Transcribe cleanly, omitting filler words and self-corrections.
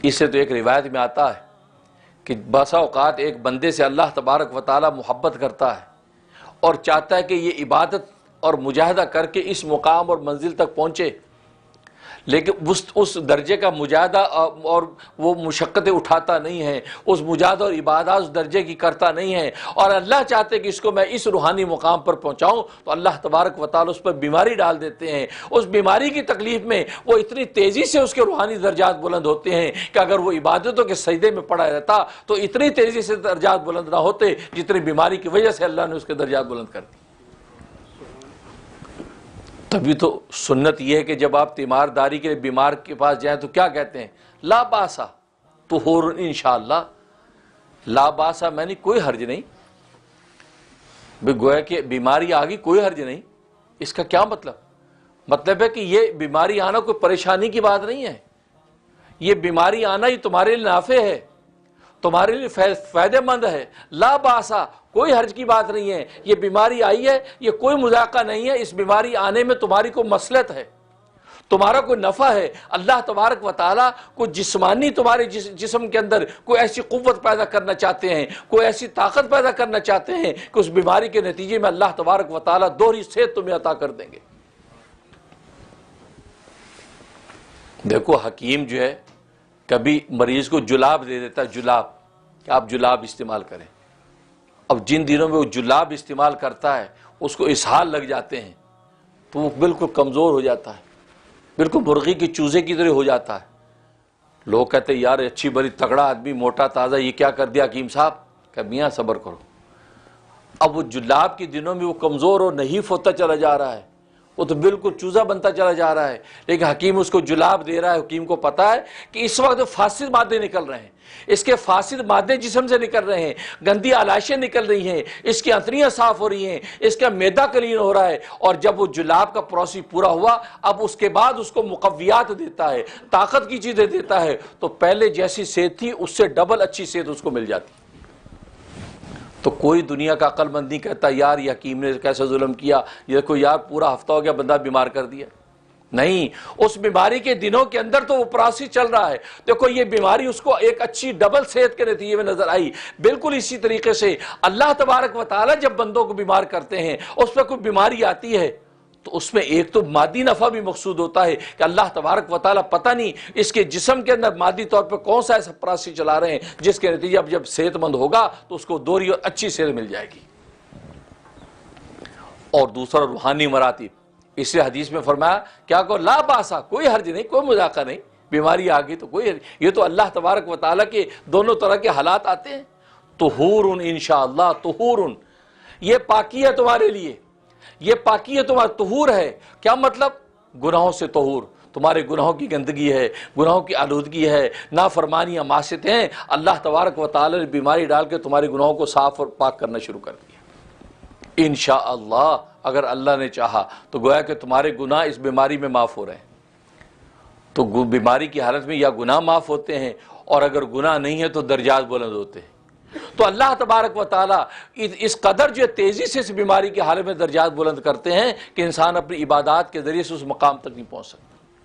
اس سے تو ایک روایت میں آتا ہے کہ بسا اوقات ایک بندے سے اللہ تبارک و تعالی محبت کرتا ہے اور چاہتا ہے کہ یہ عبادت اور مجاہدہ کر کے اس مقام اور منزل تک پہنچے، لیکن اس درجے کا مجاہدہ اور وہ مشقتیں اٹھاتا نہیں ہے، اس مجاہدہ اور عبادات اس درجے کی کرتا نہیں ہے، اور اللہ چاہتے کہ اس کو میں اس روحانی مقام پر پہنچاؤں، تو اللہ تبارک و تعالی اس پر بیماری ڈال دیتے ہیں۔ اس بیماری کی تکلیف میں وہ اتنی تیزی سے اس کے روحانی درجات بلند ہوتے ہیں کہ اگر وہ عبادتوں کے سجدے میں پڑا رہتا تو اتنی تیزی سے درجات بلند نہ ہوتے جتنی بیماری کی وجہ سے اللہ نے اس کے درجات بلند کر دی۔ تبھی تو سنت یہ ہے کہ جب آپ تیمارداری کے بیمار کے پاس جائیں تو کیا کہتے ہیں؟ لا باسا طہور انشاءاللہ۔ لا باسا میں نے کوئی حرج نہیں، گویا کہ بیماری آ گئی کوئی حرج نہیں۔ اس کا کیا مطلب؟ مطلب ہے کہ یہ بیماری آنا کوئی پریشانی کی بات نہیں ہے، یہ بیماری آنا یہ تمہارے لیے نافع ہے، تمہارے لیے فائدہ مند ہے۔ لا باسا کوئی حرج کی بات نہیں ہے، یہ بیماری آئی ہے یہ کوئی مذاقہ نہیں ہے، اس بیماری آنے میں تمہاری کوئی مصلحت ہے، تمہارا کوئی نفع ہے۔ اللہ تبارک و تعالیٰ کوئی جسمانی تمہارے جسم کے اندر کوئی ایسی قوت پیدا کرنا چاہتے ہیں، کوئی ایسی طاقت پیدا کرنا چاہتے ہیں کہ اس بیماری کے نتیجے میں اللہ تبارک و تعالیٰ دوہری صحت تمہیں عطا کر دیں گے۔ دیکھو حکیم جو ہے کبھی مریض کو جلاب دے دیتا ہے، جلاب کہ آپ جلاب استعمال کریں۔ اب جن دنوں میں وہ جلاب استعمال کرتا ہے اس کو اسہال لگ جاتے ہیں تو وہ بالکل کمزور ہو جاتا ہے، بالکل مرغی کی چوزے کی طرح ہو جاتا ہے۔ لوگ کہتے ہیں یار اچھی بڑی تگڑا آدمی موٹا تازہ یہ کیا کر دیا حکیم صاحب؟ کہ میاں صبر کرو۔ اب وہ جلاب کے دنوں میں وہ کمزور اور نحیف ہوتا چلا جا رہا ہے، وہ تو بالکل چوزا بنتا چلا جا رہا ہے، لیکن حکیم اس کو جلاب دے رہا ہے۔ حکیم کو پتا ہے کہ اس وقت فاسد مادے نکل رہے ہیں، اس کے فاسد مادے جسم سے نکل رہے ہیں، گندی علائشیں نکل رہی ہیں، اس کی انتڑیاں صاف ہو رہی ہیں، اس کا معدہ کلین ہو رہا ہے۔ اور جب وہ جلاب کا پروسیس پورا ہوا اب اس کے بعد اس کو مقویات دیتا ہے، طاقت کی چیزیں دیتا ہے، تو پہلے جیسی صحت تھی اس سے ڈبل اچھی صحت اس کو مل جاتی۔ تو کوئی دنیا کا عقل مند نہیں کہتا یار یہ حکیم نے کیسے ظلم کیا، یہ دیکھو یار پورا ہفتہ ہو گیا بندہ بیمار کر دیا۔ نہیں، اس بیماری کے دنوں کے اندر تو وہ پروسیس چل رہا ہے۔ دیکھو یہ بیماری اس کو ایک اچھی ڈبل صحت کے نتیجے میں نظر آئی۔ بالکل اسی طریقے سے اللہ تبارک و تعالیٰ جب بندوں کو بیمار کرتے ہیں اس پہ کوئی بیماری آتی ہے تو اس میں ایک تو مادی نفع بھی مقصود ہوتا ہے کہ اللہ تبارک و تعالیٰ پتہ نہیں اس کے جسم کے اندر مادی طور پر کون سا ایسا پروسیس چلا رہے ہیں جس کے نتیجے اب جب صحت مند ہوگا تو اس کو دوہری اور اچھی صحت مل جائے گی۔ اور دوسرا روحانی مراتب، اس لیے حدیث میں فرمایا کیا کو لا باسا کوئی حرج نہیں، کوئی مذاقہ نہیں، بیماری آ گئی تو کوئی حرج۔ یہ تو اللہ تبارک و تعالیٰ کے دونوں طرح کے حالات آتے ہیں۔ طہور انشاءاللہ، طہور یہ پاکی ہے تمہارے لیے، یہ پاکی ہے تمہارا، طہور ہے کیا مطلب؟ گناہوں سے طہور، تمہارے گناہوں کی گندگی ہے، گناہوں کی آلودگی ہے، نافرمانیاں معصیتیں ہیں، اللہ تبارک و تعالیٰ نے بیماری ڈال کے تمہارے گناہوں کو صاف اور پاک کرنا شروع کر دیا۔ انشاءاللہ اگر اللہ نے چاہا تو گویا کہ تمہارے گناہ اس بیماری میں معاف ہو رہے ہیں۔ تو بیماری کی حالت میں یا گناہ معاف ہوتے ہیں اور اگر گناہ نہیں ہے تو درجات بلند ہوتے ہیں۔ تو اللہ تبارک و تعالیٰ اس قدر جو تیزی سے اس بیماری کی حالت میں درجات بلند کرتے ہیں کہ انسان اپنی عبادات کے ذریعے سے اس مقام تک نہیں پہنچ سکتا۔